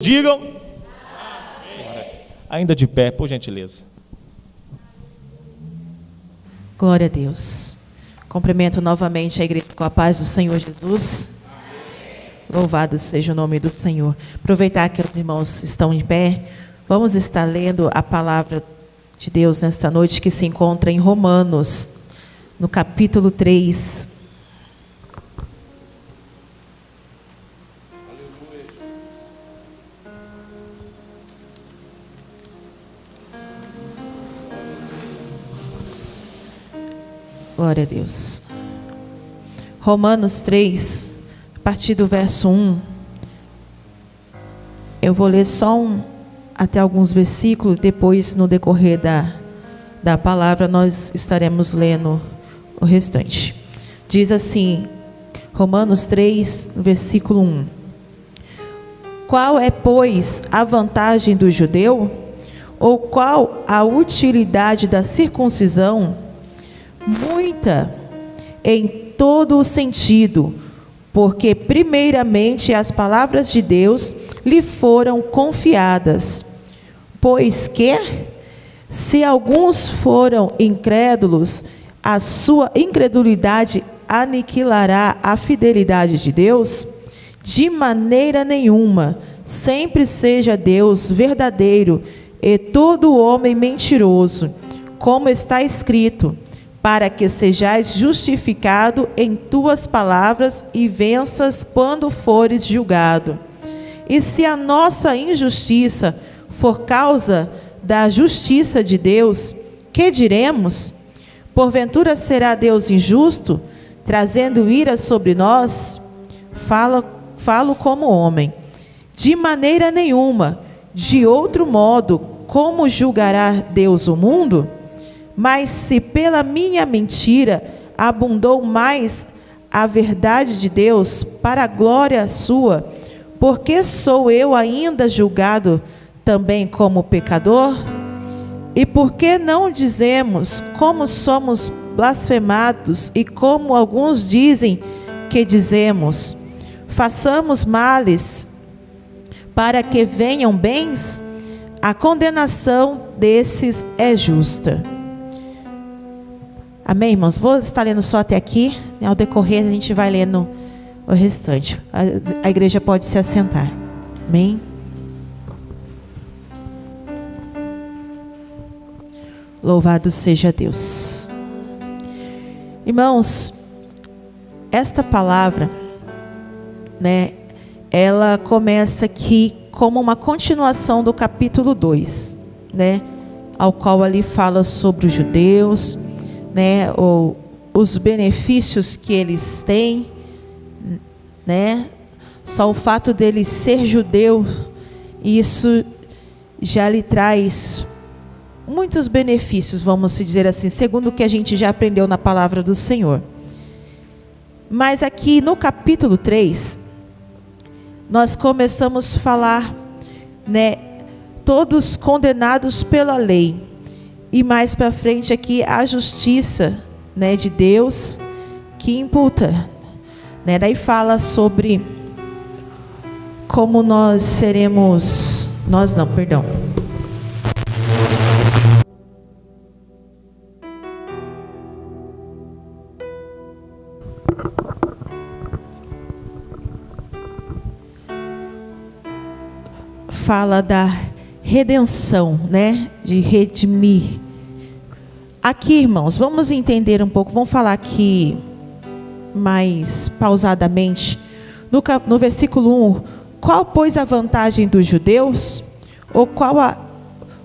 digam amém. Ainda de pé, por gentileza. Glória a Deus. Cumprimento novamente a igreja com a paz do Senhor Jesus. Amém. Louvado seja o nome do Senhor. Aproveitar que os irmãos estão em pé, vamos estar lendo a palavra de Deus nesta noite, que se encontra em Romanos, no capítulo 3. Glória a Deus. Romanos 3, a partir do verso 1. Eu vou ler só até alguns versículos, depois no decorrer da palavra nós estaremos lendo o restante. Diz assim, Romanos 3, versículo 1. Qual é, pois, a vantagem do judeu? Ou qual a utilidade da circuncisão? Muita, em todo o sentido, porque primeiramente as palavras de Deus lhe foram confiadas. Pois que, se alguns foram incrédulos, a sua incredulidade aniquilará a fidelidade de Deus? De maneira nenhuma, sempre seja Deus verdadeiro e todo homem mentiroso, como está escrito, para que sejais justificado em tuas palavras e venças quando fores julgado. E se a nossa injustiça for causa da justiça de Deus, que diremos? Porventura será Deus injusto, trazendo ira sobre nós? Falo como homem. De maneira nenhuma, de outro modo, como julgará Deus o mundo? Mas se pela minha mentira abundou mais a verdade de Deus, para a glória sua, por que sou eu ainda julgado também como pecador? E por que não dizemos como somos blasfemados e como alguns dizem que dizemos? Façamos males para que venham bens? A condenação desses é justa. Amém, irmãos? Vou estar lendo só até aqui. Ao decorrer, a gente vai lendo o restante. A igreja pode se assentar. Amém? Louvado seja Deus. Irmãos, esta palavra, ela começa aqui como uma continuação do capítulo 2, ao qual ali fala sobre os judeus, os benefícios que eles têm, só o fato dele ser judeu, isso já lhe traz muitos benefícios, vamos dizer assim, segundo o que a gente já aprendeu na palavra do Senhor. Mas aqui no capítulo 3, nós começamos a falar, todos condenados pela lei. E mais para frente aqui a justiça, de Deus que imputa, daí fala sobre como nós seremos, fala da redenção, de redimir. Aqui, irmãos, vamos entender um pouco, vamos falar aqui mais pausadamente. No versículo 1, qual, pois, a vantagem dos judeus? Ou qual a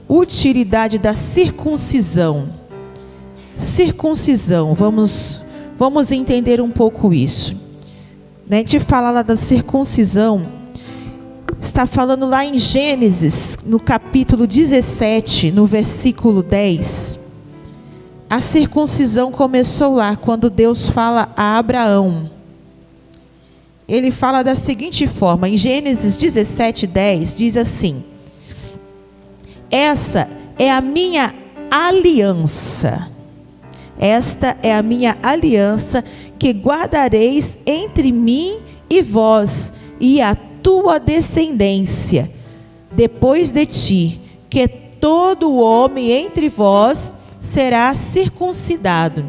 utilidade da circuncisão? Circuncisão, vamos entender um pouco isso. A gente fala lá da circuncisão, está falando lá em Gênesis, no capítulo 17, no versículo 10. A circuncisão começou lá, quando Deus fala a Abraão. Ele fala da seguinte forma, em Gênesis 17, 10, diz assim: essa é a minha aliança. Esta é a minha aliança que guardareis entre mim e vós e a tua descendência, depois de ti, que todo homem entre vós será circuncidado.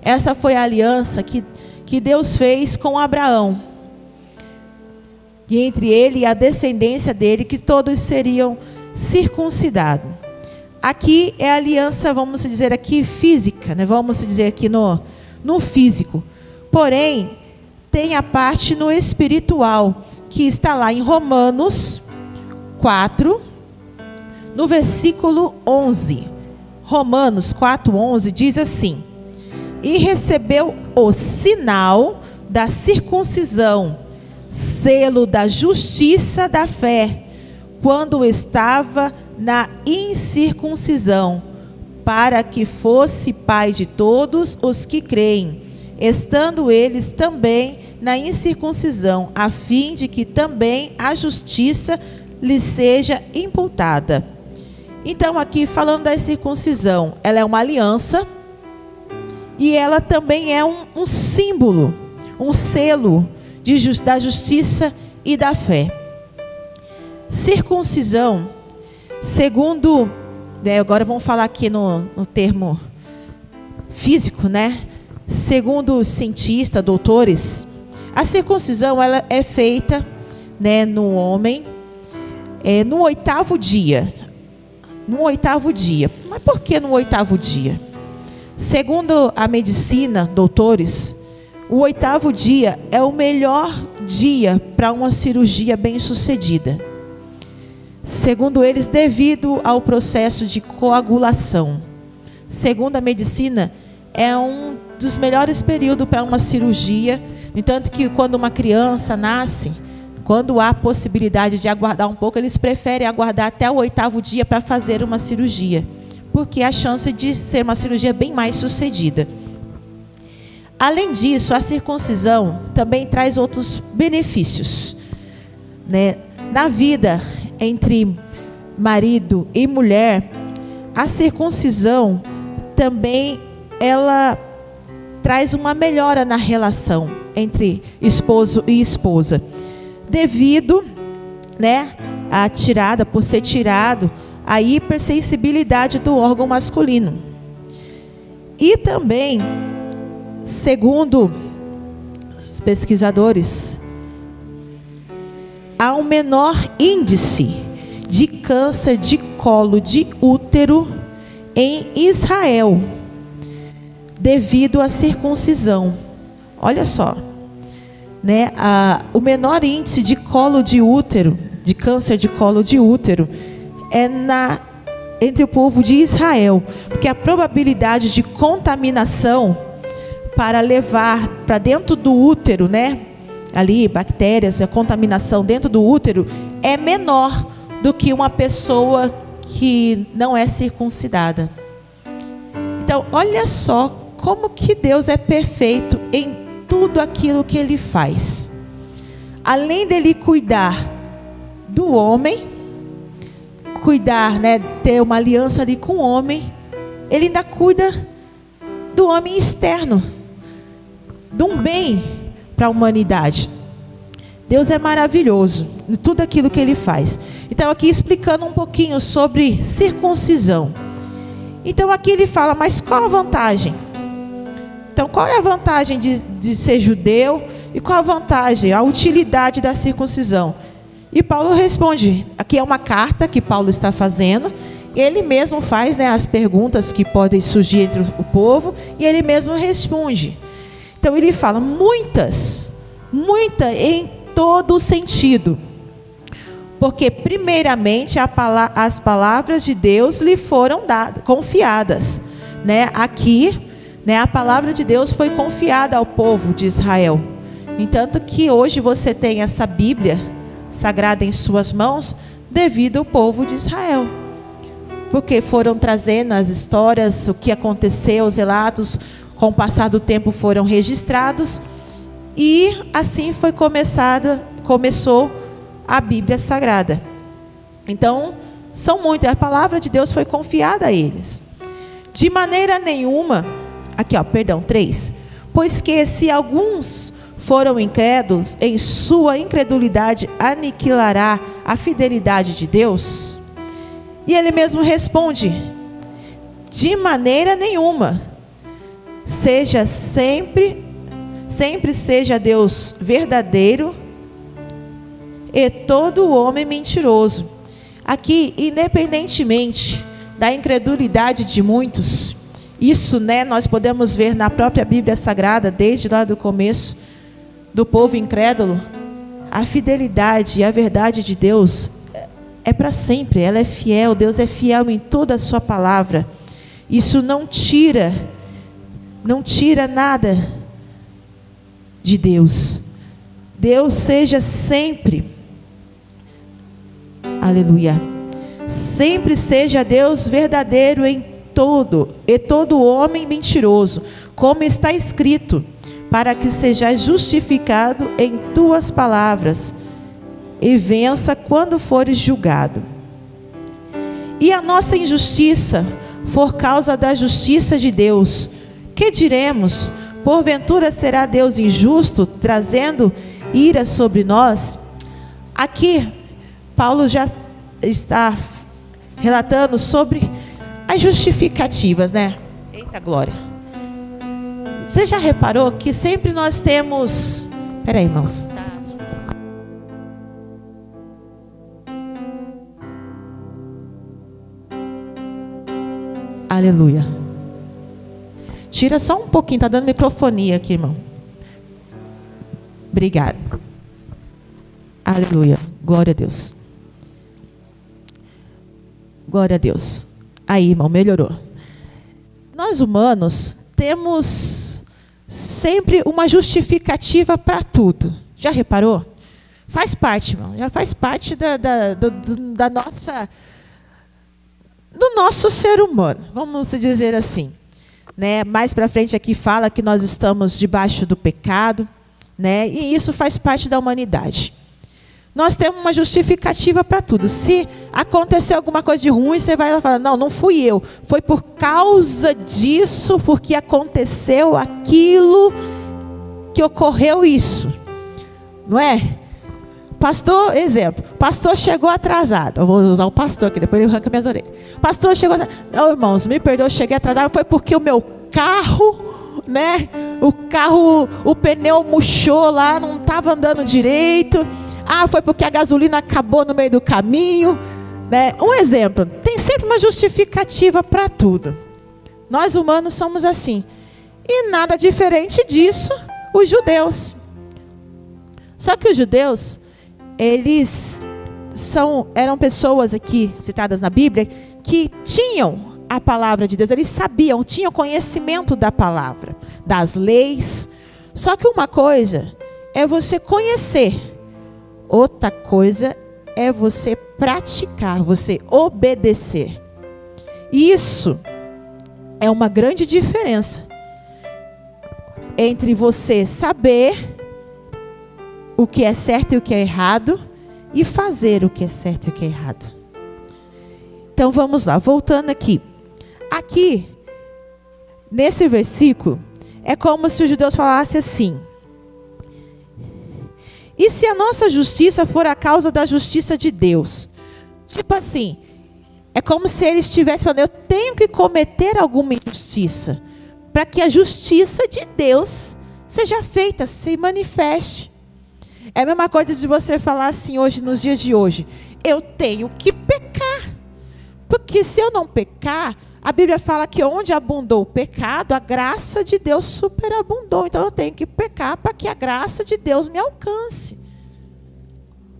Essa foi a aliança que Deus fez com Abraão. E entre ele e a descendência dele, que todos seriam circuncidados. Aqui é a aliança, vamos dizer aqui, física, né? Vamos dizer aqui no físico. Porém, tem a parte no espiritual, que está lá em Romanos 4, no versículo 11. Romanos 4:11 diz assim: e recebeu o sinal da circuncisão, selo da justiça da fé, quando estava na incircuncisão, para que fosse pai de todos os que creem, estando eles também na incircuncisão, a fim de que também a justiça lhe seja imputada. Então, aqui falando da circuncisão, ela é uma aliança e ela também é um símbolo, um selo da justiça e da fé. Circuncisão, segundo, agora vamos falar aqui no termo físico, né? Segundo os cientistas, doutores, a circuncisão ela é feita, né, no homem no 8º dia. No 8º dia. Mas por que no 8º dia? Segundo a medicina, doutores, o 8º dia é o melhor dia para uma cirurgia bem-sucedida. Segundo eles, devido ao processo de coagulação. Segundo a medicina, é um dos melhores períodos para uma cirurgia. No entanto, que quando uma criança nasce, quando há possibilidade de aguardar um pouco, eles preferem aguardar até o 8º dia para fazer uma cirurgia, porque há chance de ser uma cirurgia bem mais sucedida. Além disso, a circuncisão também traz outros benefícios, né? Na vida entre marido e mulher, a circuncisão também ela traz uma melhora na relação entre esposo e esposa, devido, né, por ser tirado a hipersensibilidade do órgão masculino. E também, segundo os pesquisadores, há um menor índice de câncer de colo de útero em Israel, devido à circuncisão. Olha só, né? O menor índice de colo de útero, de câncer de colo de útero, é entre o povo de Israel, porque a probabilidade de contaminação para levar para dentro do útero, né, ali bactérias, a contaminação dentro do útero é menor do que uma pessoa que não é circuncidada. Então, olha só como que Deus é perfeito em tudo aquilo que Ele faz. Além dele cuidar do homem, cuidar, né, ter uma aliança ali com o homem, Ele ainda cuida do homem externo, de um bem para a humanidade. Deus é maravilhoso em tudo aquilo que Ele faz. Então, aqui explicando um pouquinho sobre circuncisão. Então, aqui ele fala, mas qual a vantagem? Então, qual é a vantagem de ser judeu? E qual a vantagem, a utilidade da circuncisão? E Paulo responde, aqui é uma carta que Paulo está fazendo, ele mesmo faz, né, as perguntas que podem surgir entre o povo, e ele mesmo responde. Então ele fala, muita em todo sentido. Porque primeiramente as palavras de Deus lhe foram confiadas, né? Aqui, né, a palavra de Deus foi confiada ao povo de Israel. Entanto que hoje você tem essa Bíblia sagrada em suas mãos, devido ao povo de Israel. Porque foram trazendo as histórias, o que aconteceu, os relatos, com o passar do tempo foram registrados, e assim começou a Bíblia Sagrada. Então, são muitas, a palavra de Deus foi confiada a eles. De maneira nenhuma, 3, pois que se alguns foram incrédulos, em sua incredulidade aniquilará a fidelidade de Deus? E ele mesmo responde: de maneira nenhuma. Seja sempre seja Deus verdadeiro e todo homem mentiroso. Aqui, independentemente da incredulidade de muitos, isso, nós podemos ver na própria Bíblia Sagrada, desde lá do começo, do povo incrédulo, a fidelidade e a verdade de Deus é para sempre, ela é fiel, Deus é fiel em toda a sua palavra. Isso não tira nada de Deus. Deus seja sempre, aleluia, sempre seja Deus verdadeiro em todo, e todo homem mentiroso, como está escrito, para que seja justificado em tuas palavras, e vença quando fores julgado. E a nossa injustiça for causa da justiça de Deus, que diremos? Porventura será Deus injusto, trazendo ira sobre nós? Aqui, Paulo já está relatando sobre as justificativas, Eita glória. Você já reparou que sempre nós temos... Espera aí, irmãos. Aleluia. Tira só um pouquinho, está dando microfonia aqui, irmão. Obrigada. Aleluia. Glória a Deus. Glória a Deus. Aí, irmão, melhorou. Nós humanos temos sempre uma justificativa para tudo. Já reparou? Faz parte, irmão. Já faz parte da nossa... do nosso ser humano, vamos dizer assim, Mais para frente aqui fala que nós estamos debaixo do pecado, E isso faz parte da humanidade. Nós temos uma justificativa para tudo. Se acontecer alguma coisa de ruim, você vai lá e fala: não fui eu, foi por causa disso, porque aconteceu aquilo, que ocorreu isso, não é? Pastor, exemplo, pastor chegou atrasado. Eu vou usar o pastor aqui, depois ele arranca minhas orelhas. Pastor chegou atrasado. Não, irmãos, me perdoe, eu cheguei atrasado. Foi porque o meu carro, o pneu murchou lá, não estava andando direito. Foi porque a gasolina acabou no meio do caminho, Um exemplo, tem sempre uma justificativa para tudo. Nós humanos somos assim. E nada diferente disso, os judeus. Só que os judeus, eles eram pessoas aqui citadas na Bíblia que tinham a palavra de Deus, eles sabiam, tinham conhecimento da palavra, das leis. Só que uma coisa é você conhecer, outra coisa é você praticar, você obedecer. Isso é uma grande diferença entre você saber o que é certo e o que é errado, e fazer o que é certo e o que é errado. Então vamos lá, voltando aqui. Aqui, nesse versículo, é como se os judeus falassem assim: e se a nossa justiça for a causa da justiça de Deus? Tipo assim, é como se eles estivessem falando: eu tenho que cometer alguma injustiça, para que a justiça de Deus seja feita, se manifeste. É a mesma coisa de você falar assim hoje, nos dias de hoje: eu tenho que pecar. Porque se eu não pecar, a Bíblia fala que onde abundou o pecado, a graça de Deus superabundou. Então eu tenho que pecar para que a graça de Deus me alcance.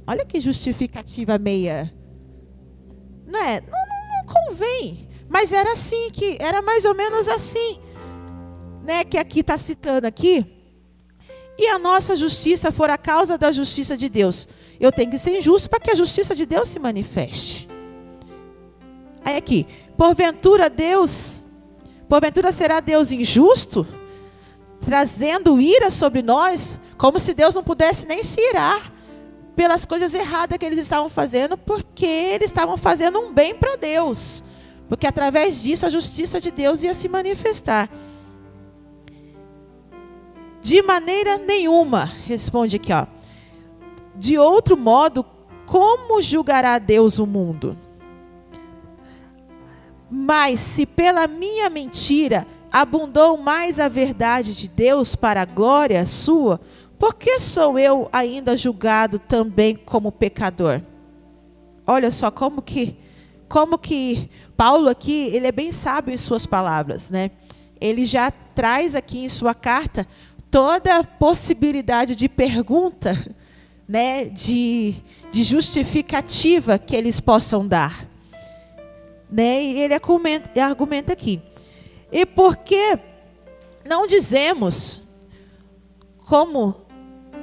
Olha que justificativa meia. Não convém. Mas era assim, era mais ou menos assim. Que aqui está citando aqui. E a nossa justiça for a causa da justiça de Deus. Eu tenho que ser injusto para que a justiça de Deus se manifeste. Aí aqui, porventura será Deus injusto, trazendo ira sobre nós, como se Deus não pudesse nem se irar pelas coisas erradas que eles estavam fazendo, porque eles estavam fazendo um bem para Deus, porque através disso a justiça de Deus ia se manifestar. De maneira nenhuma, responde aqui, ó. De outro modo, como julgará Deus o mundo? Mas se pela minha mentira abundou mais a verdade de Deus para a glória sua, por que sou eu ainda julgado também como pecador? Olha só como que Paulo aqui, ele é bem sábio em suas palavras, né? Ele já traz aqui em sua carta toda a possibilidade de pergunta, né? De justificativa que eles possam dar. Né? E ele argumenta aqui. E por que não dizemos como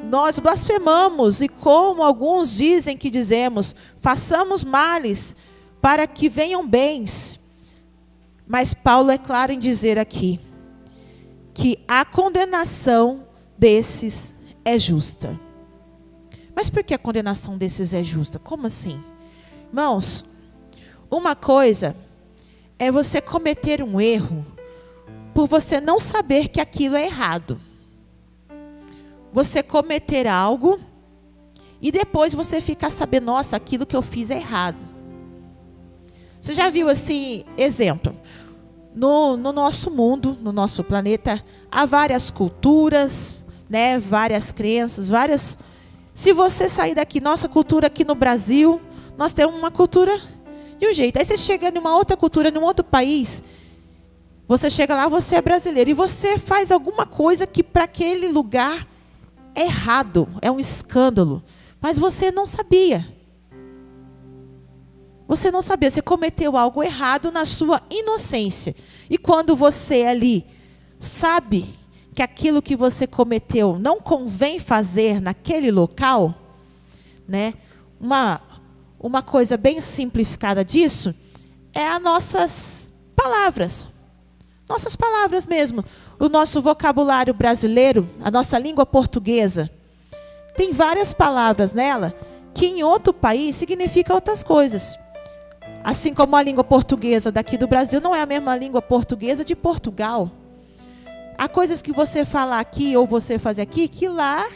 nós blasfemamos e como alguns dizem que dizemos, façamos males para que venham bens. Mas Paulo é claro em dizer aqui que a condenação desses é justa. Mas por que a condenação desses é justa? Como assim? Irmãos, uma coisa é você cometer um erro por você não saber que aquilo é errado. Você cometer algo e depois você ficar sabendo, nossa, aquilo que eu fiz é errado. Você já viu assim, exemplo, no nosso mundo, no nosso planeta, há várias culturas, né, várias crenças, várias... Se você sair daqui, nossa cultura aqui no Brasil, nós temos uma cultura de um jeito. Aí você chega em uma outra cultura, em um outro país, você chega lá, você é brasileiro, e você faz alguma coisa que para aquele lugar é errado, é um escândalo. Mas você não sabia. Você não sabia, você cometeu algo errado na sua inocência. E quando você ali sabe que aquilo que você cometeu não convém fazer naquele local, né? Uma coisa bem simplificada disso é as nossas palavras. Nossas palavras mesmo. O nosso vocabulário brasileiro, a nossa língua portuguesa, tem várias palavras nela que em outro país significam outras coisas. Assim como a língua portuguesa daqui do Brasil não é a mesma língua portuguesa de Portugal. Há coisas que você fala aqui ou você faz aqui que lá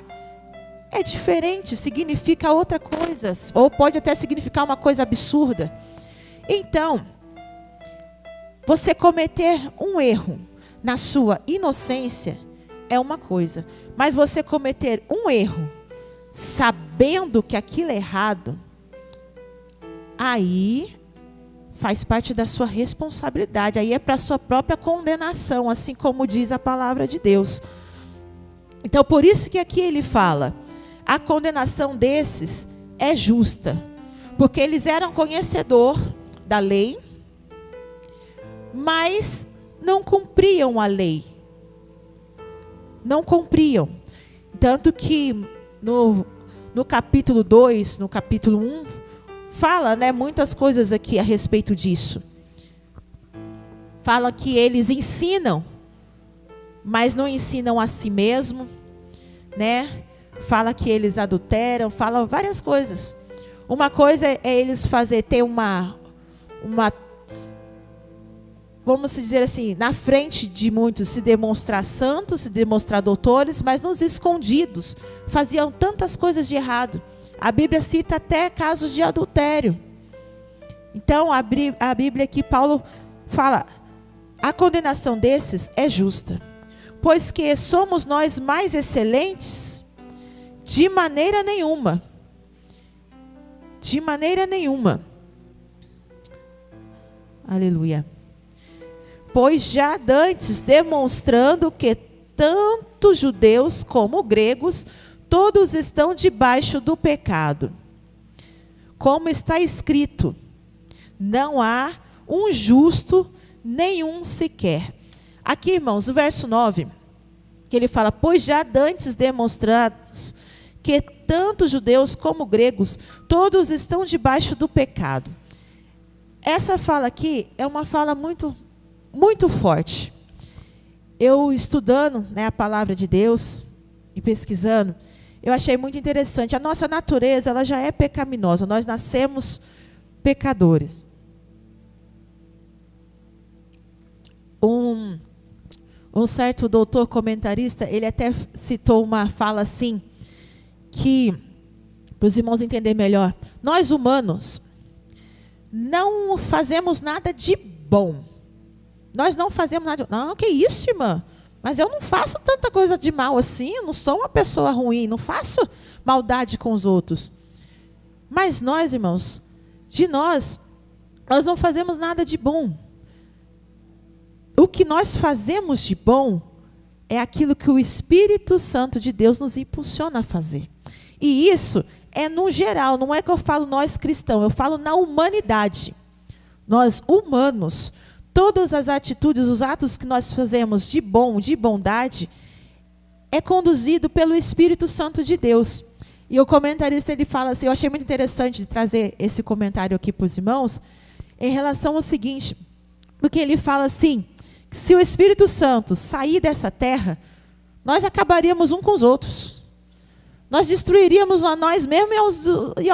é diferente, significa outra coisa. Ou pode até significar uma coisa absurda. Então, você cometer um erro na sua inocência é uma coisa. Mas você cometer um erro sabendo que aquilo é errado, aí faz parte da sua responsabilidade. Aí é para a sua própria condenação, assim como diz a palavra de Deus. Então, por isso que aqui ele fala, a condenação desses é justa. Porque eles eram conhecedor da lei, mas não cumpriam a lei. Não cumpriam. Tanto que no capítulo 2, no capítulo 1, fala, né, muitas coisas aqui a respeito disso. Fala que eles ensinam, mas não ensinam a si mesmo, né? Fala que eles adulteram, fala várias coisas. Uma coisa é eles ter uma vamos dizer assim, na frente de muitos se demonstrar santos, se demonstrar doutores, mas nos escondidos faziam tantas coisas de errado. A Bíblia cita até casos de adultério. Então, a Bíblia aqui, Paulo fala, a condenação desses é justa. Pois que somos nós mais excelentes? De maneira nenhuma. De maneira nenhuma. Aleluia. Pois já dantes demonstrando que tanto judeus como gregos, todos estão debaixo do pecado. Como está escrito, não há um justo, nenhum sequer. Aqui, irmãos, o verso 9, que ele fala, pois já dantes demonstrados que tanto judeus como gregos, todos estão debaixo do pecado. Essa fala aqui é uma fala muito, muito forte. Eu estudando, né, a palavra de Deus e pesquisando, eu achei muito interessante. A nossa natureza, ela já é pecaminosa. Nós nascemos pecadores. Um Um certo doutor comentarista, ele até citou uma fala assim, que, para os irmãos entenderem melhor, nós humanos não fazemos nada de bom. Nós não fazemos nada de... Não, que isso, irmã? Mas eu não faço tanta coisa de mal assim, eu não sou uma pessoa ruim, não faço maldade com os outros. Mas nós, irmãos, nós não fazemos nada de bom. O que nós fazemos de bom é aquilo que o Espírito Santo de Deus nos impulsiona a fazer. E isso é no geral, não é que eu falo nós cristãos, eu falo na humanidade. Nós humanos, todas as atitudes, os atos que nós fazemos de bom, de bondade, é conduzido pelo Espírito Santo de Deus. E o comentarista, ele fala assim, eu achei muito interessante de trazer esse comentário aqui para os irmãos, em relação ao seguinte, porque ele fala assim, que se o Espírito Santo sair dessa terra, nós acabaríamos uns com os outros. Nós destruiríamos a nós mesmos e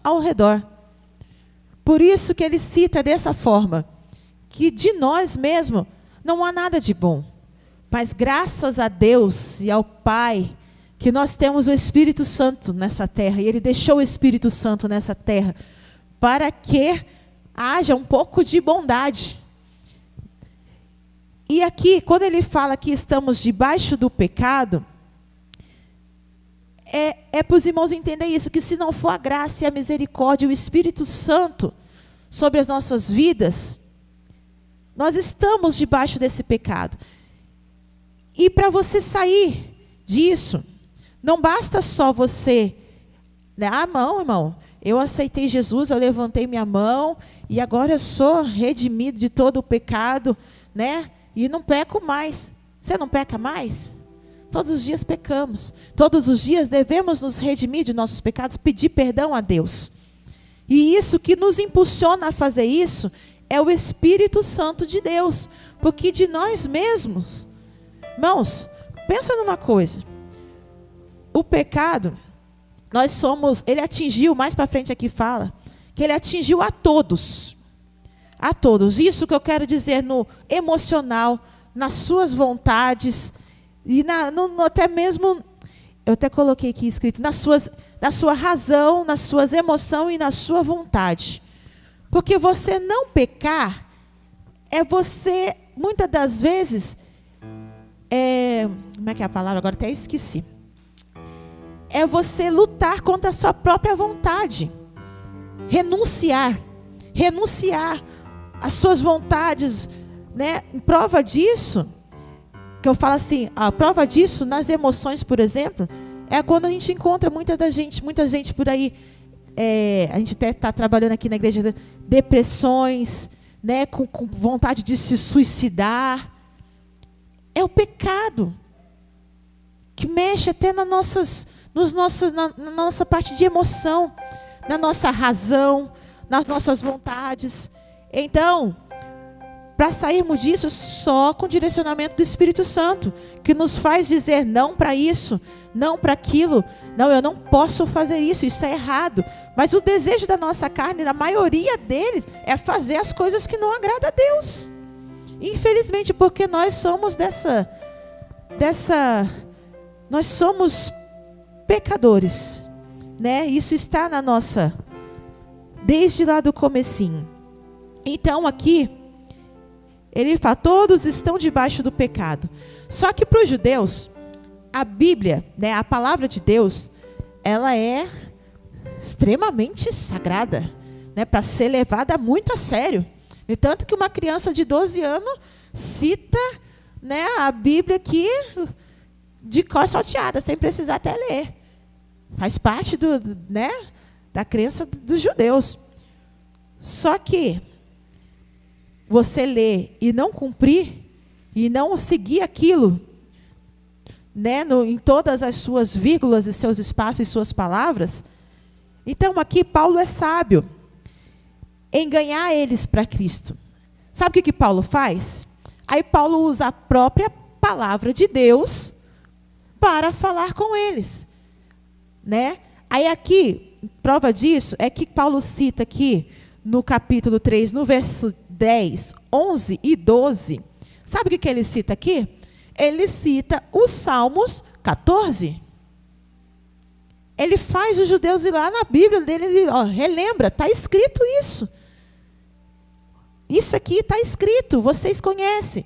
ao redor. Por isso que ele cita dessa forma, que de nós mesmos não há nada de bom. Mas graças a Deus e ao Pai, que nós temos o Espírito Santo nessa terra, e Ele deixou o Espírito Santo nessa terra, para que haja um pouco de bondade. E aqui, quando ele fala que estamos debaixo do pecado, é para os irmãos entenderem isso, que se não for a graça e a misericórdia, o Espírito Santo sobre as nossas vidas, nós estamos debaixo desse pecado. E para você sair disso, não basta só você, né? Ah, não, irmão, eu aceitei Jesus, eu levantei minha mão, e agora eu sou redimido de todo o pecado, né? E não peco mais. Você não peca mais? Todos os dias pecamos. Todos os dias devemos nos redimir de nossos pecados, pedir perdão a Deus. E isso que nos impulsiona a fazer isso é o Espírito Santo de Deus. Porque de nós mesmos, irmãos, pensa numa coisa. O pecado, nós somos, ele atingiu, mais para frente aqui fala, que ele atingiu a todos. A todos. Isso que eu quero dizer no emocional, nas suas vontades, e até mesmo, eu até coloquei aqui escrito, na sua razão, nas suas emoções e na sua vontade. Porque você não pecar, é você, muitas das vezes, como é que é a palavra? Agora até esqueci. É você lutar contra a sua própria vontade. Renunciar as suas vontades, né? Em prova disso, que eu falo assim, a prova disso nas emoções, por exemplo, é quando a gente encontra muita gente por aí, a gente até está trabalhando aqui na igreja, depressões, né? Com vontade de se suicidar. É o pecado que mexe até na nossa parte de emoção, na nossa razão, nas nossas vontades. Então, para sairmos disso, só com o direcionamento do Espírito Santo, que nos faz dizer não para isso, não para aquilo. Não, eu não posso fazer isso, isso é errado. Mas o desejo da nossa carne, na maioria deles, é fazer as coisas que não agradam a Deus. Infelizmente, porque nós somos nós somos pecadores, né? Isso está na nossa, desde lá do comecinho. Então aqui, ele fala, todos estão debaixo do pecado. Só que para os judeus, a Bíblia, né, a palavra de Deus, ela é extremamente sagrada, né, para ser levada muito a sério. E tanto que uma criança de 12 anos cita, né, a Bíblia aqui de cor salteada, sem precisar até ler. Faz parte né, da crença dos judeus. Só que você ler e não cumprir, e não seguir aquilo, né, em todas as suas vírgulas e seus espaços e suas palavras, então aqui Paulo é sábio em ganhar eles para Cristo. Sabe o que Paulo faz? Aí Paulo usa a própria palavra de Deus para falar com eles, né? Aí aqui, prova disso é que Paulo cita aqui no capítulo 3, no verso 10, 11 e 12. Sabe o que ele cita aqui? ele cita os Salmos 14. Ele faz os judeus ir lá na Bíblia dele, ele relembra, está escrito isso. Isso aqui está escrito, vocês conhecem.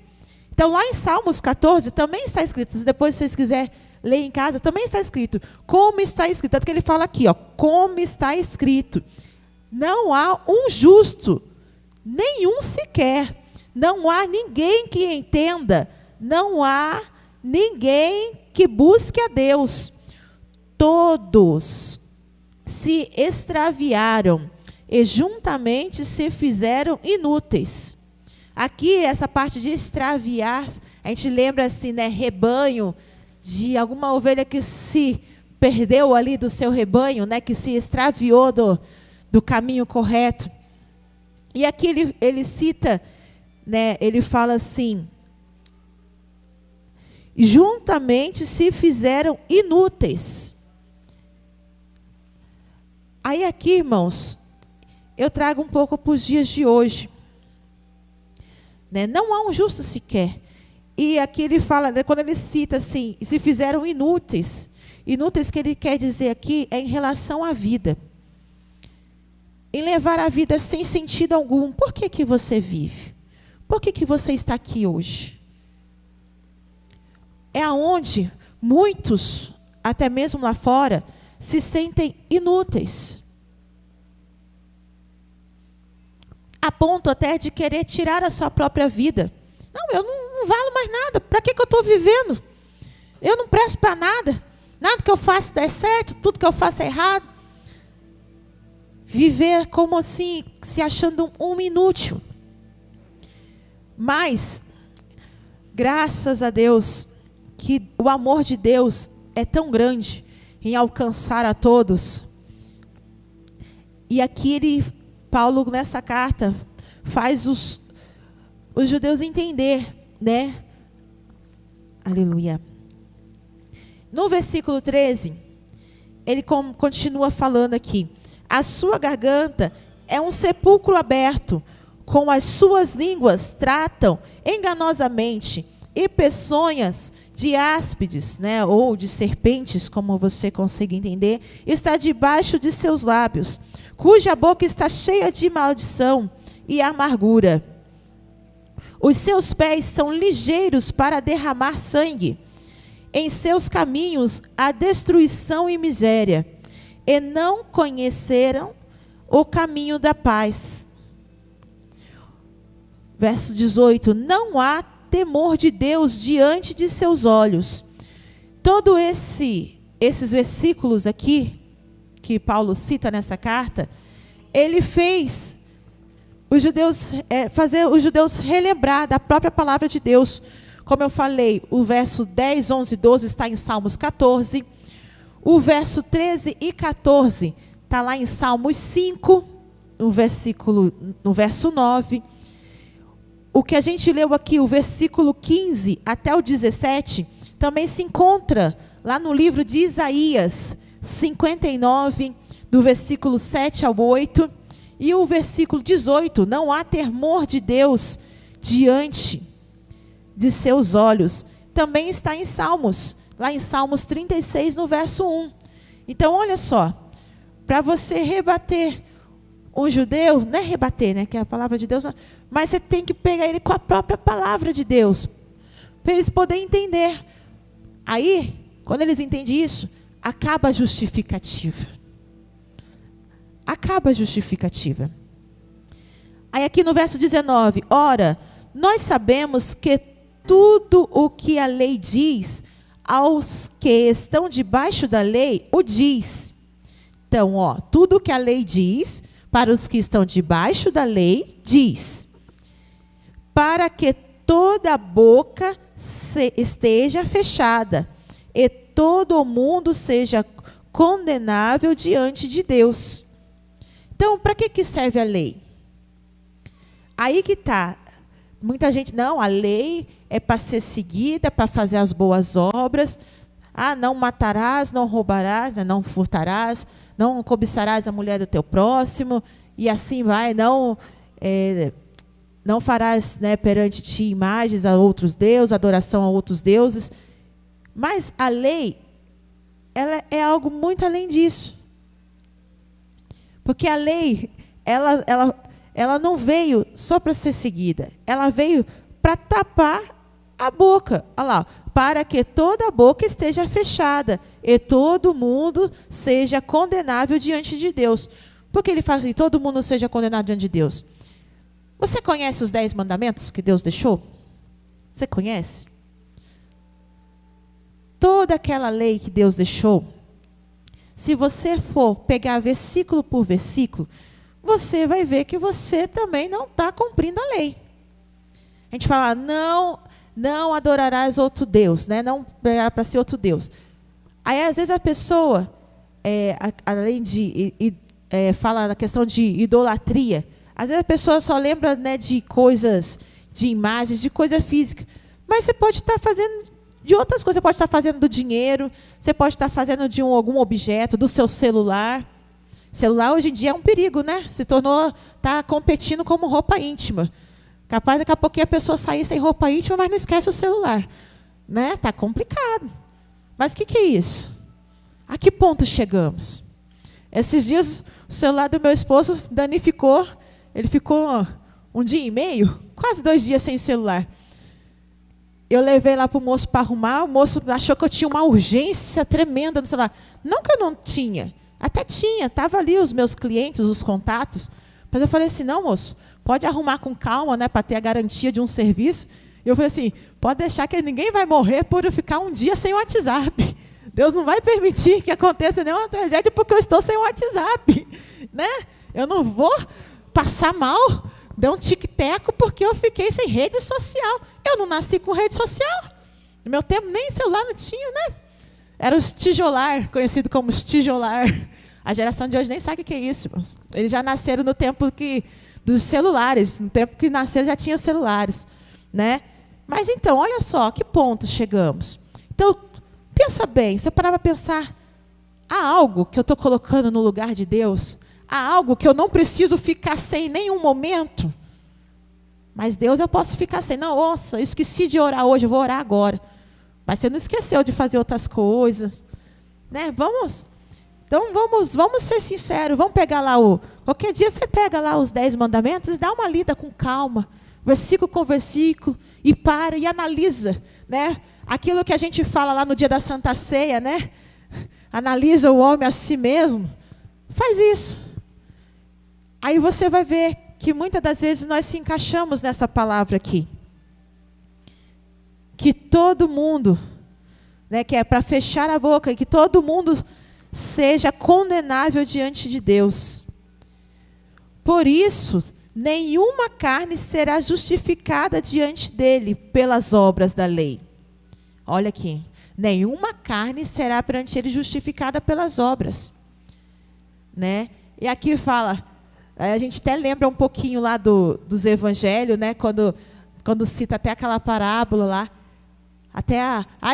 Então, lá em Salmos 14, também está escrito, se depois vocês quiserem ler em casa, também está escrito. Como está escrito, tanto que ele fala aqui, como está escrito. Não há um justo, nenhum sequer. Não há ninguém que entenda, não há ninguém que busque a Deus. Todos se extraviaram e juntamente se fizeram inúteis. Aqui, essa parte de extraviar, a gente lembra assim, né, rebanho, de alguma ovelha que se perdeu ali do seu rebanho, né, que se extraviou do caminho correto. E aqui ele cita, né, ele fala assim, juntamente se fizeram inúteis. Aí aqui, irmãos, eu trago um pouco para os dias de hoje. Né? Não há um justo sequer. E aqui ele fala, né, quando ele cita assim, se fizeram inúteis. Inúteis que ele quer dizer aqui é em relação à vida. Em levar a vida sem sentido algum. Por que que você vive? Por que que você está aqui hoje? É aonde muitos, até mesmo lá fora, se sentem inúteis. A ponto até de querer tirar a sua própria vida. Não, eu não valo mais nada. Para que eu estou vivendo? Eu não presto para nada. Nada que eu faço dá certo, tudo que eu faço é errado. Viver como assim, se achando um inútil. Mas, graças a Deus, que o amor de Deus é tão grande em alcançar a todos. E aqui Paulo, nessa carta, faz os judeus entender, né? Aleluia. No versículo 13, ele continua falando aqui. A sua garganta é um sepulcro aberto, com as suas línguas tratam enganosamente, e peçonhas de áspides, né, ou de serpentes, como você consegue entender, está debaixo de seus lábios, cuja boca está cheia de maldição e amargura. Os seus pés são ligeiros para derramar sangue. Em seus caminhos há destruição e miséria, e não conheceram o caminho da paz. Verso 18, não há temor de Deus diante de seus olhos. Todos esses versículos aqui, que Paulo cita nessa carta, ele fez fazer os judeus relembrar da própria palavra de Deus. Como eu falei, o verso 10, 11 e 12 está em Salmos 14. O verso 13 e 14 está lá em Salmos 5, no verso 9. O que a gente leu aqui, o versículo 15 até o 17, também se encontra lá no livro de Isaías 59, do versículo 7 ao 8. E o versículo 18, não há temor de Deus diante de seus olhos. Também está em Salmos, lá em Salmos 36, no verso 1. Então, olha só, para você rebater um judeu, não é rebater, né, que é a palavra de Deus, mas você tem que pegar ele com a própria palavra de Deus, para eles poderem entender. Aí, quando eles entendem isso, acaba a justificativa. Acaba a justificativa. Aí aqui no verso 19, ora, nós sabemos que tudo o que a lei diz, aos que estão debaixo da lei, o diz. Então, tudo o que a lei diz, para os que estão debaixo da lei, diz. Para que toda a boca esteja fechada, e todo o mundo seja condenável diante de Deus. Então, para que serve a lei? Aí que está. Muita gente, não, a lei é para ser seguida, para fazer as boas obras. Ah, não matarás, não roubarás, não furtarás, não cobiçarás a mulher do teu próximo, e assim vai, não não farás, né, perante ti imagens a outros deuses, adoração a outros deuses. Mas a lei, ela é algo muito além disso. Porque a lei, ela não veio só para ser seguida. Ela veio para tapar a boca. Olha lá, para que toda a boca esteja fechada e todo mundo seja condenável diante de Deus. Por que ele faz assim, todo mundo seja condenado diante de Deus? Você conhece os 10 mandamentos que Deus deixou? Você conhece? Toda aquela lei que Deus deixou, se você for pegar versículo por versículo, você vai ver que você também não está cumprindo a lei. A gente fala, não adorarás outro Deus, né? Não pegará para ser outro Deus. Aí, às vezes, a pessoa, além de fala da questão de idolatria, às vezes a pessoa só lembra, né, de coisas, de imagens, de coisa física. Mas você pode estar fazendo de outras coisas. Você pode estar fazendo do dinheiro, você pode estar fazendo de algum objeto, do seu celular. Celular hoje em dia é um perigo, né? Se tornou, está competindo como roupa íntima. Capaz daqui a pouquinho a pessoa sair sem roupa íntima, mas não esquece o celular. Né? Está complicado. Mas o que é isso? A que ponto chegamos? Esses dias o celular do meu esposo danificou. Ele ficou 1 dia e meio, quase 2 dias sem celular. Eu levei lá para o moço para arrumar, o moço achou que eu tinha uma urgência tremenda no celular. Não que eu não tinha, até tinha, estava ali os meus clientes, os contatos. Mas eu falei assim, não, moço, pode arrumar com calma, né, para ter a garantia de um serviço. Eu falei assim, pode deixar que ninguém vai morrer por eu ficar 1 dia sem o WhatsApp. Deus não vai permitir que aconteça nenhuma tragédia porque eu estou sem o WhatsApp. Né? Eu não vou passar mal, deu um tic-teco porque eu fiquei sem rede social. Eu não nasci com rede social. No meu tempo nem celular não tinha, né? Era os tijolar, conhecido como os tijolar. A geração de hoje nem sabe o que é isso, irmãos. Eles já nasceram no tempo dos celulares, no tempo que nasceram já tinha celulares, né? Mas então, olha só, a que ponto chegamos? Então, pensa bem, você parava para pensar, há algo que eu estou colocando no lugar de Deus? Há algo que eu não preciso ficar sem em nenhum momento? Mas Deus eu posso ficar sem. Não, nossa, eu esqueci de orar hoje, eu vou orar agora. Mas você não esqueceu de fazer outras coisas. Né? Então, vamos ser sinceros. Vamos pegar lá qualquer dia você pega lá os 10 mandamentos e dá uma lida com calma. Versículo com versículo. E para e analisa. Né? Aquilo que a gente fala lá no dia da Santa Ceia. Né? Analisa o homem a si mesmo. Faz isso. Aí você vai ver que muitas das vezes nós se encaixamos nessa palavra aqui. Que todo mundo, né, que é para fechar a boca, e que todo mundo seja condenável diante de Deus. Por isso, nenhuma carne será justificada diante dele pelas obras da lei. Olha aqui. Nenhuma carne será perante ele justificada pelas obras. Né? E aqui fala, a gente até lembra um pouquinho lá dos evangelhos, né? Quando cita até aquela parábola lá, até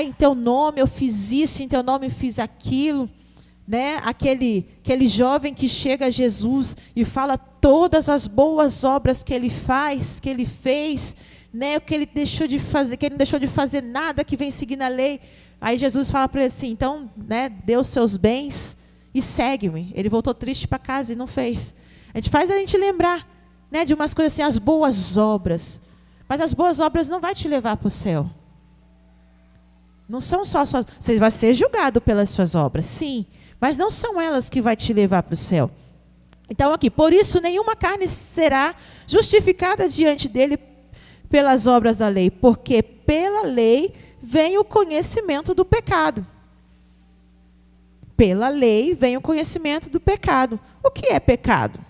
em teu nome eu fiz isso, em teu nome eu fiz aquilo, né? Aquele jovem que chega a Jesus e fala todas as boas obras que ele faz, que ele fez, né? O que ele deixou de fazer, que ele não deixou de fazer nada, que vem seguindo a lei. Aí Jesus fala para ele assim, então, né? Dê os seus bens e segue-me. Ele voltou triste para casa e não fez. A gente lembrar, né, de umas coisas assim, as boas obras. Mas as boas obras não vai te levar para o céu. Não são só suas... Você vai ser julgado pelas suas obras, sim. Mas não são elas que vai te levar para o céu. Então aqui, por isso nenhuma carne será justificada diante dele pelas obras da lei. Porque pela lei vem o conhecimento do pecado. Pela lei vem o conhecimento do pecado. O que é pecado?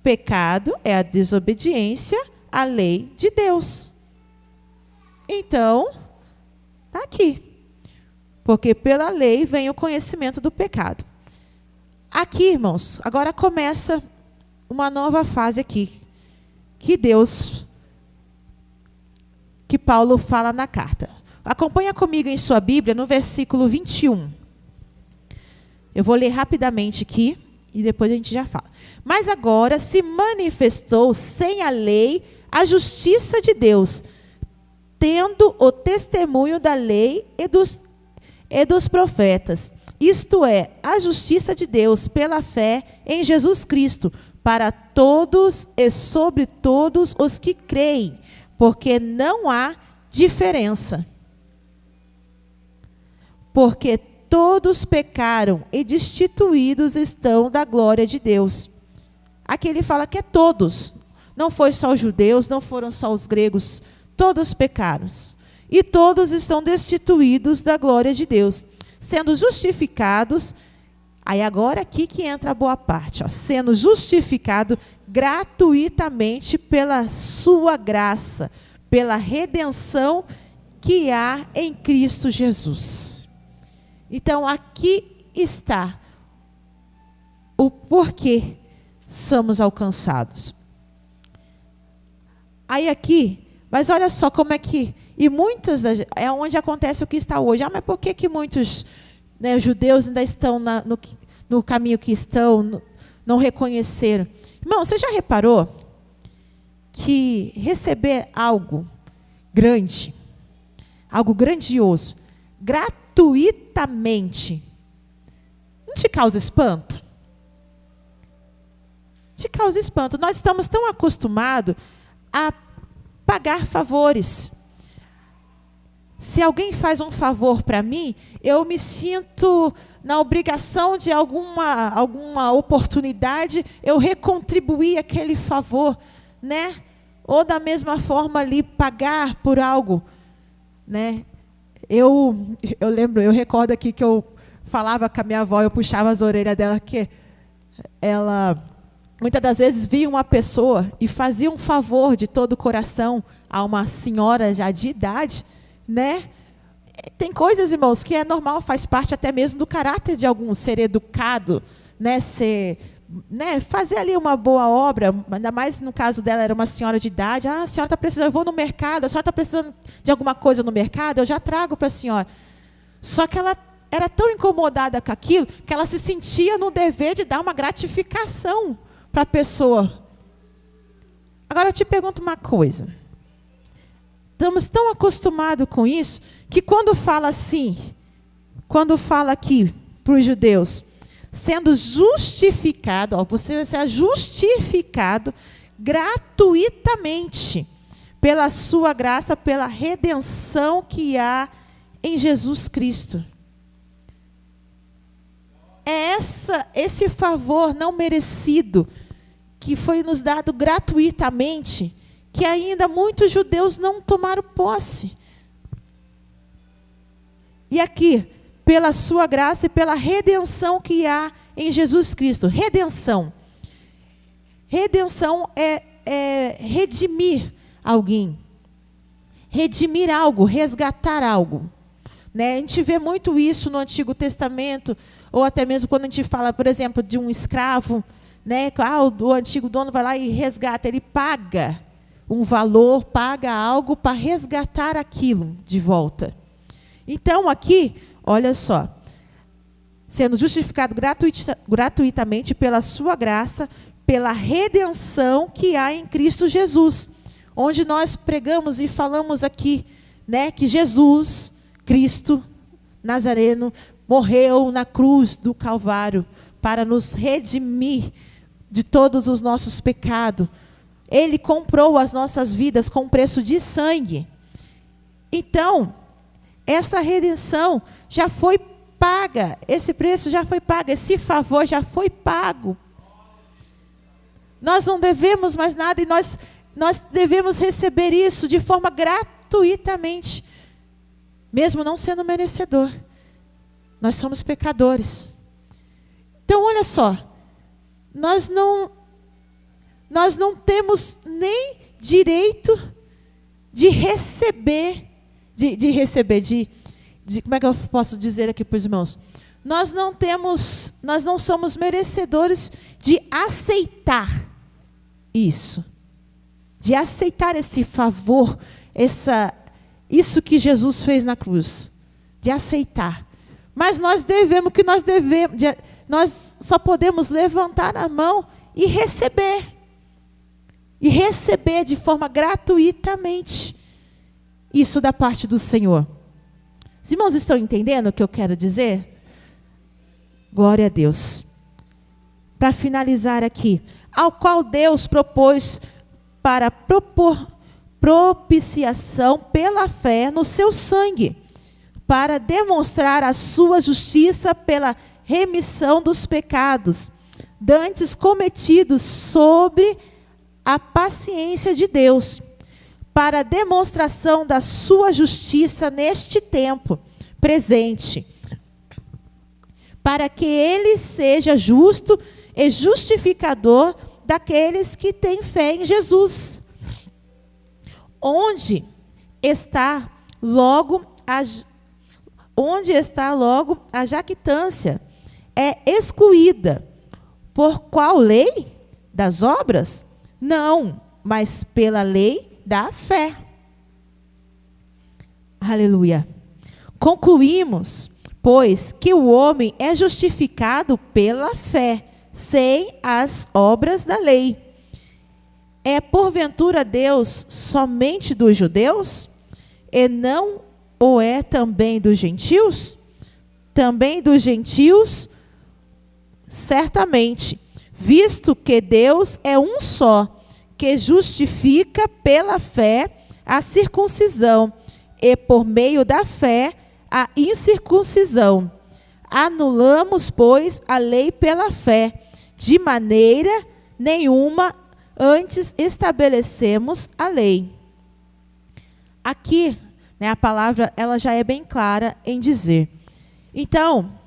Pecado é a desobediência à lei de Deus. Então, está aqui. Porque pela lei vem o conhecimento do pecado. Aqui, irmãos, agora começa uma nova fase aqui. Que Paulo fala na carta. Acompanha comigo em sua Bíblia no versículo 21. Eu vou ler rapidamente aqui E depois a gente já fala. Mas agora se manifestou sem a lei a justiça de Deus, tendo o testemunho da lei e dos profetas. Isto é, a justiça de Deus pela fé em Jesus Cristo, para todos e sobre todos os que creem, porque não há diferença. Porque todos pecaram e destituídos estão da glória de Deus. Aqui ele fala que é todos. Não foi só os judeus, não foram só os gregos. Todos pecaram. E todos estão destituídos da glória de Deus. Sendo justificados, aí agora aqui que entra a boa parte. Ó, sendo justificado gratuitamente pela sua graça, pela redenção que há em Cristo Jesus. Então, aqui está o porquê somos alcançados. Aí aqui, mas olha só como é que, e muitas, é onde acontece o que está hoje. Mas por que muitos, né, judeus ainda estão no caminho que estão, não reconheceram? Irmão, você já reparou que receber algo grande, algo grandioso, gratuitamente, não te causa espanto? Te causa espanto. Nós estamos tão acostumados a pagar favores. Se alguém faz um favor para mim, eu me sinto na obrigação de alguma oportunidade, eu recontribuir aquele favor, né? Ou da mesma forma ali, pagar por algo, né? Eu recordo aqui que eu falava com a minha avó, eu puxava as orelhas dela, que ela, muitas das vezes, via uma pessoa e fazia um favor de todo o coração a uma senhora já de idade, né? Tem coisas, irmãos, que é normal, faz parte até mesmo do caráter de algum ser educado, né? Fazer ali uma boa obra, ainda mais no caso dela, era uma senhora de idade. Ah, a senhora está precisando, eu vou no mercado, a senhora está precisando de alguma coisa no mercado, eu já trago para a senhora. Só que ela era tão incomodada com aquilo, que ela se sentia no dever de dar uma gratificação para a pessoa. Agora eu te pergunto uma coisa. Estamos tão acostumados com isso, que quando fala assim, quando fala aqui para os judeus, sendo justificado, ó, você vai ser justificado gratuitamente pela sua graça, pela redenção que há em Jesus Cristo. É esse favor não merecido que foi nos dado gratuitamente, que ainda muitos judeus não tomaram posse. E aqui, pela sua graça e pela redenção que há em Jesus Cristo. Redenção. Redenção é redimir alguém. Redimir algo, resgatar algo. Né? A gente vê muito isso no Antigo Testamento, ou até mesmo quando a gente fala, por exemplo, de um escravo, né? O antigo dono vai lá e resgata, ele paga um valor, paga algo para resgatar aquilo de volta. Então, aqui, olha só, sendo justificado gratuitamente pela sua graça, pela redenção que há em Cristo Jesus, onde nós pregamos e falamos aqui, né, que Jesus, Cristo Nazareno, morreu na cruz do Calvário para nos redimir de todos os nossos pecados. Ele comprou as nossas vidas com preço de sangue. Então, essa redenção já foi paga, esse preço já foi pago, esse favor já foi pago. Nós não devemos mais nada e nós devemos receber isso de forma gratuitamente, mesmo não sendo merecedor. Nós somos pecadores. Então, olha só, nós não temos nem direito de receber, como é que eu posso dizer aqui para os irmãos? Nós não somos merecedores de aceitar isso, de aceitar esse favor, isso que Jesus fez na cruz, de aceitar. Mas nós devemos, nós só podemos levantar a mão e receber. E receber de forma gratuitamente isso da parte do Senhor. Os irmãos estão entendendo o que eu quero dizer? Glória a Deus. Para finalizar aqui, ao qual Deus propôs para propiciação pela fé no seu sangue, para demonstrar a sua justiça pela remissão dos pecados, dantes cometidos sobre a paciência de Deus, para a demonstração da sua justiça neste tempo presente, para que ele seja justo e justificador daqueles que têm fé em Jesus. Onde está logo a jactância? É excluída. Por qual lei? Das obras? Não, mas pela lei da fé. Aleluia. Concluímos, pois, que o homem é justificado pela fé, sem as obras da lei. É porventura Deus somente dos judeus? E não o é também dos gentios? Também dos gentios, certamente, visto que Deus é um só, que justifica pela fé a circuncisão, e por meio da fé a incircuncisão. Anulamos, pois, a lei pela fé, de maneira nenhuma antes estabelecemos a lei. Aqui, né, a palavra ela já é bem clara em dizer. Então,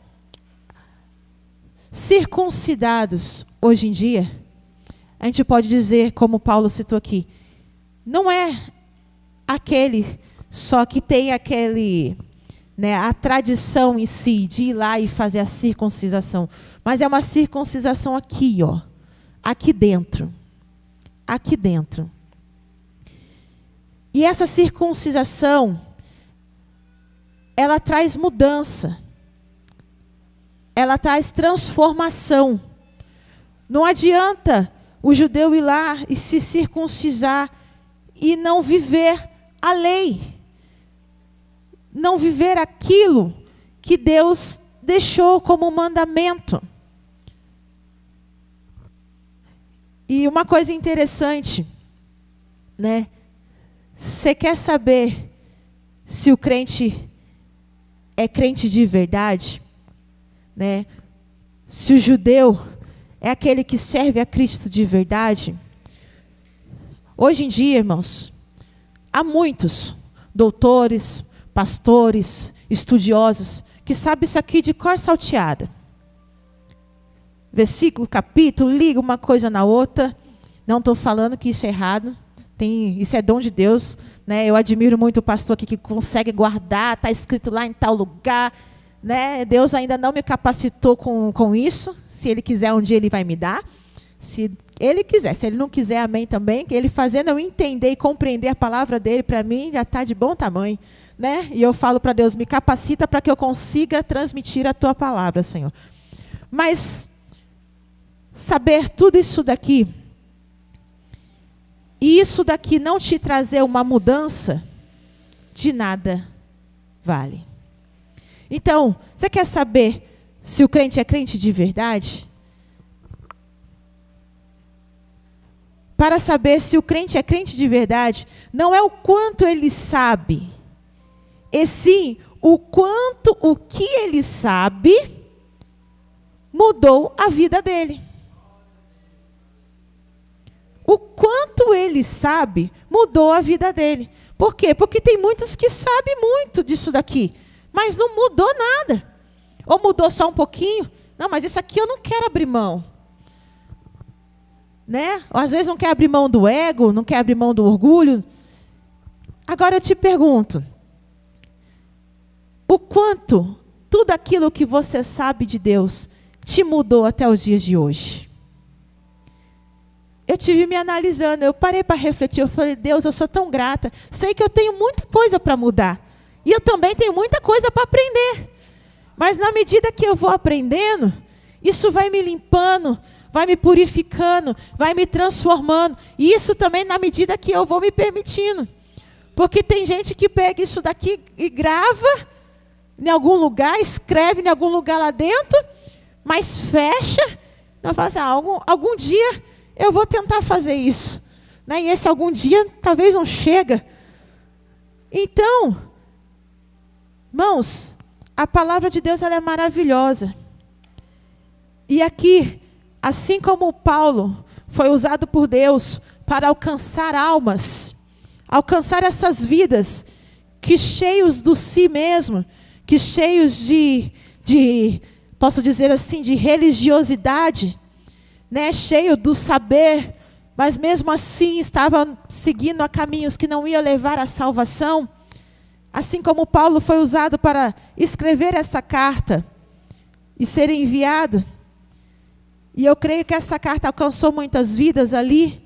circuncidados hoje em dia, a gente pode dizer, como Paulo citou aqui, não é aquele só que tem aquele, né, a tradição em si de ir lá e fazer a circuncisação, mas é uma circuncisação aqui, ó, aqui dentro. Aqui dentro. E essa circuncisação, ela traz mudança. Ela traz transformação. Não adianta o judeu ir lá e se circuncisar e não viver a lei. Não viver aquilo que Deus deixou como mandamento. E uma coisa interessante, né? Você quer saber se o crente é crente de verdade, né? Se o judeu é aquele que serve a Cristo de verdade? Hoje em dia, irmãos, há muitos doutores, pastores, estudiosos que sabem isso aqui de cor salteada. Versículo, capítulo, liga uma coisa na outra. Não estou falando que isso é errado. Isso é dom de Deus, né? Eu admiro muito o pastor aqui que consegue guardar, está escrito lá em tal lugar, né? Deus ainda não me capacitou com isso. Se Ele quiser, um dia Ele vai me dar. Se Ele quiser. Se Ele não quiser, amém também. Que Ele fazendo eu entender e compreender a palavra dEle, para mim, já está de bom tamanho, né? E eu falo para Deus, me capacita para que eu consiga transmitir a Tua palavra, Senhor. Mas saber tudo isso daqui, e isso daqui não te trazer uma mudança, de nada vale. Então, você quer saber se o crente é crente de verdade? Para saber se o crente é crente de verdade, não é o quanto ele sabe, e sim o quanto o que ele sabe mudou a vida dele. O quanto ele sabe mudou a vida dele. Por quê? Porque tem muitos que sabem muito disso daqui, mas não mudou nada. Ou mudou só um pouquinho. Não, mas isso aqui eu não quero abrir mão. Né? Ou às vezes não quer abrir mão do ego, não quer abrir mão do orgulho. Agora eu te pergunto, o quanto tudo aquilo que você sabe de Deus te mudou até os dias de hoje? Eu tive me analisando, eu parei para refletir, eu falei, Deus, eu sou tão grata, sei que eu tenho muita coisa para mudar, e eu também tenho muita coisa para aprender, mas na medida que eu vou aprendendo, Isso vai me limpando, vai me purificando, vai me transformando. E isso também na medida que eu vou me permitindo. Porque tem gente que pega isso daqui e grava em algum lugar, escreve em algum lugar lá dentro, mas fecha. Não fala assim, algum dia eu vou tentar fazer isso. Né? E esse algum dia talvez não chega. Então, irmãos, a palavra de Deus ela é maravilhosa. E aqui, assim como Paulo foi usado por Deus para alcançar almas, alcançar essas vidas que cheios do si mesmo, que cheios de posso dizer assim, de religiosidade, né, cheio do saber, mas mesmo assim estavam seguindo a caminhos que não iam levar à salvação. Assim como Paulo foi usado para escrever essa carta e ser enviado, e eu creio que essa carta alcançou muitas vidas ali,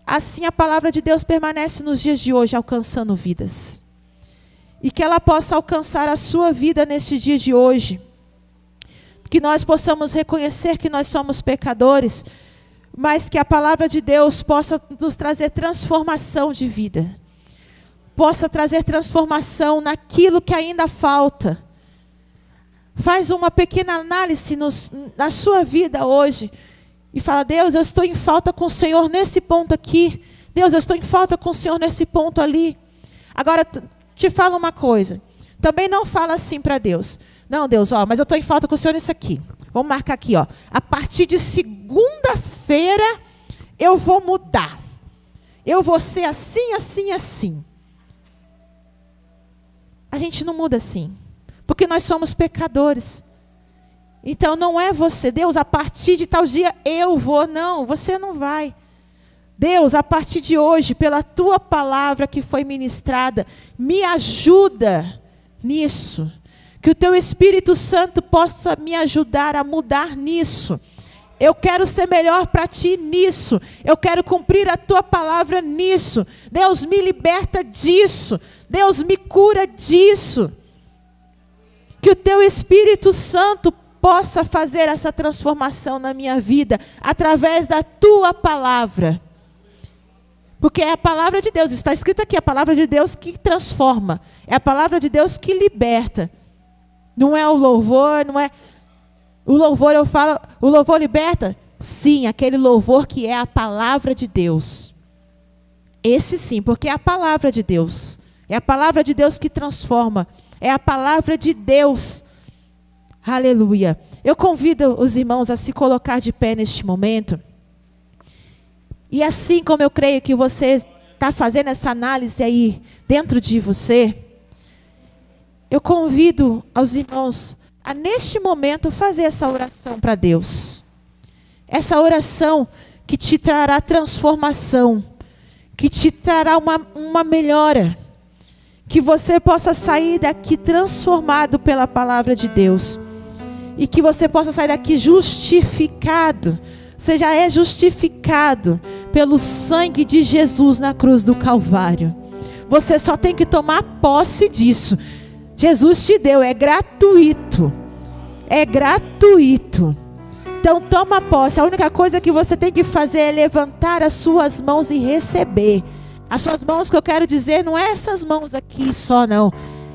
assim a palavra de Deus permanece nos dias de hoje, alcançando vidas. E que ela possa alcançar a sua vida neste dia de hoje. Que nós possamos reconhecer que nós somos pecadores, mas que a palavra de Deus possa nos trazer transformação de vida. Possa trazer transformação naquilo que ainda falta. Faz uma pequena análise na sua vida hoje. E fala, Deus, eu estou em falta com o Senhor nesse ponto aqui. Deus, eu estou em falta com o Senhor nesse ponto ali. Agora, te falo uma coisa. Também não fala assim para Deus. Não, Deus, mas eu estou em falta com o Senhor nisso aqui. Vamos marcar aqui, a partir de segunda-feira eu vou mudar. Eu vou ser assim, assim, assim. A gente não muda assim. Porque nós somos pecadores. Então não é você, Deus, a partir de tal dia eu vou. Não, você não vai. Deus, a partir de hoje, pela tua palavra que foi ministrada, me ajuda nisso. Que o teu Espírito Santo possa me ajudar a mudar nisso. Eu quero ser melhor para ti nisso. Eu quero cumprir a tua palavra nisso. Deus, me liberta disso. Deus, me cura disso. Que o teu Espírito Santo possa fazer essa transformação na minha vida através da tua palavra. Porque é a palavra de Deus, está escrito aqui, a palavra de Deus que transforma. É a palavra de Deus que liberta. Não é o louvor, não é... O louvor, eu falo, o louvor liberta? Sim, aquele louvor que é a palavra de Deus. Esse sim, porque é a palavra de Deus. É a palavra de Deus que transforma. É a palavra de Deus. Aleluia. Eu convido os irmãos a se colocar de pé neste momento. E assim como eu creio que você está fazendo essa análise aí dentro de você, eu convido aos irmãos a neste momento fazer essa oração para Deus. Essa oração que te trará transformação, que te trará uma melhora. Que você possa sair daqui transformado pela palavra de Deus. E que você possa sair daqui justificado. Você já é justificado pelo sangue de Jesus na cruz do Calvário. Você só tem que tomar posse disso. Jesus te deu, é gratuito. É gratuito. Então toma posse. A única coisa que você tem que fazer é levantar as suas mãos e receber. As suas mãos que eu quero dizer não é essas mãos aqui só não.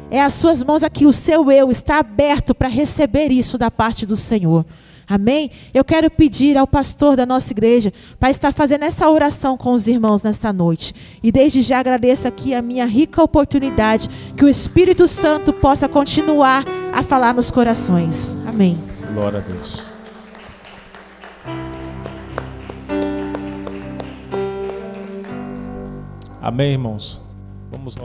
É as suas mãos aqui, o seu eu está aberto para receber isso da parte do Senhor. Amém? Eu quero pedir ao pastor da nossa igreja para estar fazendo essa oração com os irmãos nesta noite. E desde já agradeço aqui a minha rica oportunidade que o Espírito Santo possa continuar a falar nos corações. Amém. Glória a Deus. Amém, irmãos. Vamos